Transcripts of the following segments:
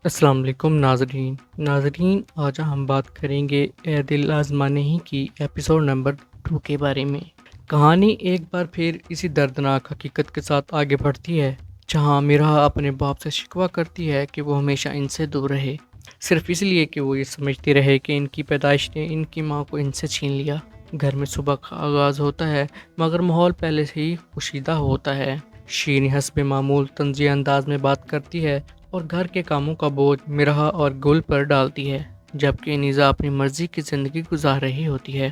السلام علیکم ناظرین آج ہم بات کریں گے اے دل آزمانے ہی کی ایپیسوڈ نمبر 2 کے بارے میں۔ کہانی ایک بار پھر اسی دردناک حقیقت کے ساتھ آگے بڑھتی ہے جہاں میرا اپنے باپ سے شکوہ کرتی ہے کہ وہ ہمیشہ ان سے دور رہے، صرف اس لیے کہ وہ یہ سمجھتی رہے کہ ان کی پیدائش نے ان کی ماں کو ان سے چھین لیا۔ گھر میں صبح کا آغاز ہوتا ہے مگر ماحول پہلے سے ہی پوشیدہ ہوتا ہے۔ شیریں حسب معمول طنزیہ انداز میں بات کرتی ہے اور گھر کے کاموں کا بوجھ مرحا اور گل پر ڈالتی ہے، جبکہ نیزا اپنی مرضی کی زندگی گزار رہی ہوتی ہے۔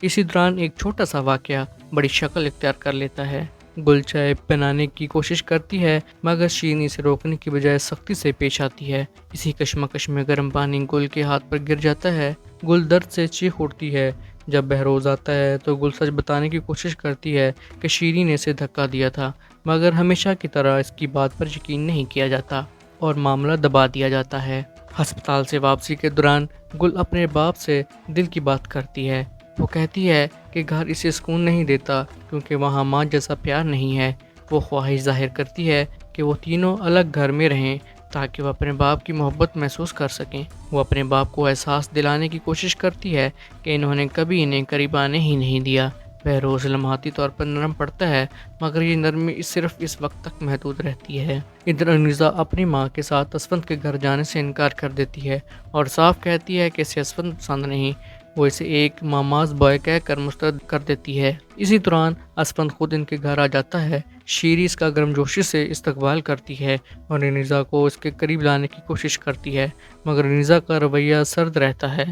اسی دوران ایک چھوٹا سا واقعہ بڑی شکل اختیار کر لیتا ہے۔ گل چائے بنانے کی کوشش کرتی ہے مگر شیریں اسے روکنے کی بجائے سختی سے پیش آتی ہے۔ اسی کشمکش میں گرم پانی گل کے ہاتھ پر گر جاتا ہے۔ گل درد سے چیخ اٹھتی ہے۔ جب بہروز آتا ہے تو گل سچ بتانے کی کوشش کرتی ہے کہ شیریں نے اسے دھکا دیا تھا، مگر ہمیشہ کی طرح اس کی بات پر یقین نہیں کیا جاتا اور معاملہ دبا دیا جاتا ہے۔ ہسپتال سے واپسی کے دوران گل اپنے باپ سے دل کی بات کرتی ہے۔ وہ کہتی ہے کہ گھر اسے سکون نہیں دیتا کیونکہ وہاں ماں جیسا پیار نہیں ہے۔ وہ خواہش ظاہر کرتی ہے کہ وہ تینوں الگ گھر میں رہیں تاکہ وہ اپنے باپ کی محبت محسوس کر سکیں۔ وہ اپنے باپ کو احساس دلانے کی کوشش کرتی ہے کہ انہوں نے کبھی انہیں قریب آنے ہی نہیں دیا۔ بہروز لمحاتی طور پر نرم پڑتا ہے مگر یہ نرمی صرف اس وقت تک محدود رہتی ہے۔ ادھر انیزا اپنی ماں کے ساتھ اسفند کے گھر جانے سے انکار کر دیتی ہے اور صاف کہتی ہے کہ اسے اسفند پسند نہیں۔ وہ اسے ایک ماماز بوائے کہہ کر مسترد کر دیتی ہے۔ اسی دوران اسفند خود ان کے گھر آ جاتا ہے۔ شیریں اس کا گرمجوشی سے استقبال کرتی ہے اور انیزا کو اس کے قریب لانے کی کوشش کرتی ہے مگر انیزا کا رویہ سرد رہتا ہے۔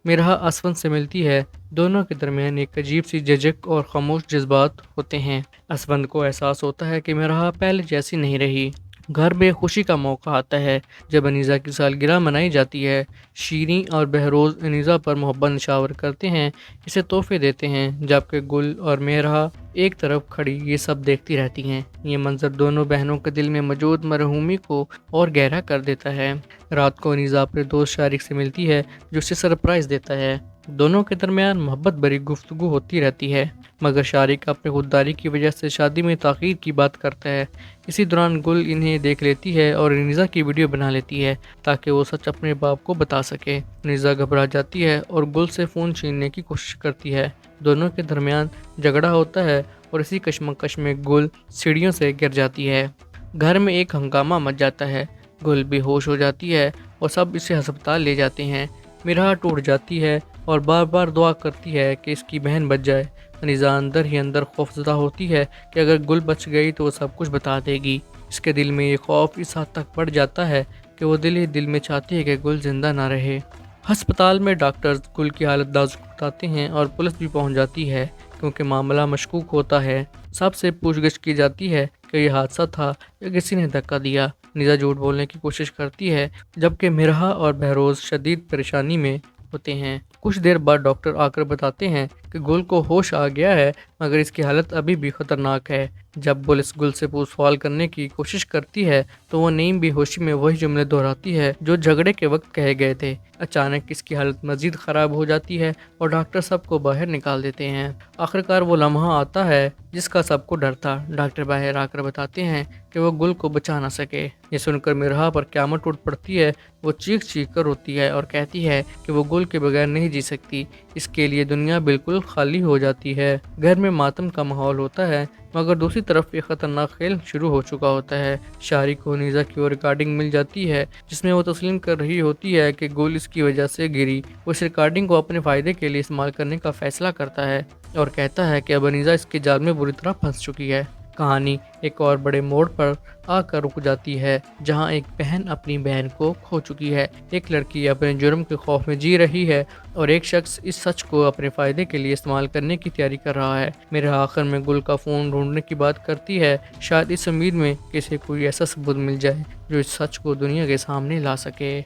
مرحا اسفند سے ملتی ہے۔ دونوں کے درمیان ایک عجیب سی جھجک اور خاموش جذبات ہوتے ہیں۔ اسفند کو احساس ہوتا ہے کہ مرحا پہلے جیسی نہیں رہی۔ گھر میں خوشی کا موقع آتا ہے جب انیزا کی سالگرہ منائی جاتی ہے۔ شیریں اور بہروز انیزا پر محبت نچھاور کرتے ہیں، اسے تحفے دیتے ہیں، جبکہ گل اور مرحا ایک طرف کھڑی یہ سب دیکھتی رہتی ہیں۔ یہ منظر دونوں بہنوں کے دل میں موجود مرحومی کو اور گہرا کر دیتا ہے۔ رات کو انیزا اپنے دوست شارق سے ملتی ہے جو اسے سرپرائز دیتا ہے۔ دونوں کے درمیان محبت بھری گفتگو ہوتی رہتی ہے مگر شارق اپنی خودداری کی وجہ سے شادی میں تاخیر کی بات کرتا ہے۔ اسی دوران گل انہیں دیکھ لیتی ہے اور انیزا کی ویڈیو بنا لیتی ہے تاکہ وہ سچ اپنے باپ کو بتا سکے۔ انیزا گھبرا جاتی ہے اور گل سے فون چھیننے کی کوشش کرتی ہے۔ دونوں کے درمیان جھگڑا ہوتا ہے اور اسی کشمکش میں گل سیڑھیوں سے گر جاتی ہے۔ گھر میں ایک ہنگامہ مچ جاتا ہے۔ گل بے ہوش ہو جاتی ہے اور سب اسے ہسپتال لے جاتے ہیں۔ مرحا ٹوٹ جاتی ہے اور بار بار دعا کرتی ہے کہ اس کی بہن بچ جائے۔ انیزا اندر ہی اندر خوفزدہ ہوتی ہے کہ اگر گل بچ گئی تو وہ سب کچھ بتا دے گی۔ اس کے دل میں یہ خوف اس حد تک بڑھ جاتا ہے کہ وہ دل ہی دل میں چاہتی ہے کہ گل زندہ نہ رہے۔ ہسپتال میں ڈاکٹرز گل کی حالت نازک بتاتے ہیں اور پولیس بھی پہنچ جاتی ہے کیونکہ معاملہ مشکوک ہوتا ہے۔ سب سے پوچھ گچھ کی جاتی ہے کہ یہ حادثہ تھا یا کسی نے دھکا دیا۔ انیزا جھوٹ بولنے کی کوشش کرتی ہے جبکہ مرحا اور بہروز شدید پریشانی میں ہوتے ہیں۔ کچھ دیر بعد ڈاکٹر آ کر بتاتے ہیں کہ گل کو ہوش آ گیا ہے مگر اس کی حالت ابھی بھی خطرناک ہے۔ جب پولیس گل سے پوچھ سوال کرنے کی کوشش کرتی ہے تو وہ نیم بے ہوشی میں وہی جملے دہراتی ہے جو جھگڑے کے وقت کہے گئے تھے۔ اچانک اس کی حالت مزید خراب ہو جاتی ہے اور ڈاکٹر سب کو باہر نکال دیتے ہیں۔ آخرکار وہ لمحہ آتا ہے جس کا سب کو ڈر تھا۔ ڈاکٹر باہر آ کر بتاتے ہیں کہ وہ گل کو بچا نہ سکے۔ یہ سن کر مرحا پر قیامت ٹوٹ پڑتی ہے۔ وہ چیخ چیخ کر روتی ہے اور کہتی ہے کہ وہ گل کے بغیر نہیں جی سکتی۔ اس کے لیے دنیا بالکل خالی ہو جاتی ہے۔ گھر میں ماتم کا ماحول ہوتا ہے مگر دوسری طرف ایک خطرناک کھیل شروع ہو چکا ہوتا ہے۔ شارق کو انیزا کی وہ ریکارڈنگ مل جاتی ہے جس میں وہ تسلیم کر رہی ہوتی ہے کہ گل اس کی وجہ سے گری۔ وہ اس ریکارڈنگ کو اپنے فائدے کے لیے استعمال کرنے کا فیصلہ کرتا ہے اور کہتا ہے کہ اب انیزا اس کے جال میں بری طرح پھنس چکی ہے۔ کہانی ایک اور بڑے موڑ پر آ کر رک جاتی ہے جہاں ایک بہن اپنی بہن کو کھو چکی ہے۔ ایک لڑکی اپنے جرم کے خوف میں جی رہی ہے اور ایک شخص اس سچ کو اپنے فائدے کے لیے استعمال کرنے کی تیاری کر رہا ہے۔ میرے آخر میں گل کا فون ڈھونڈنے کی بات کرتی ہے، شاید اس امید میں کہ اسے کوئی ایسا ثبوت مل جائے جو اس سچ کو دنیا کے سامنے لا سکے۔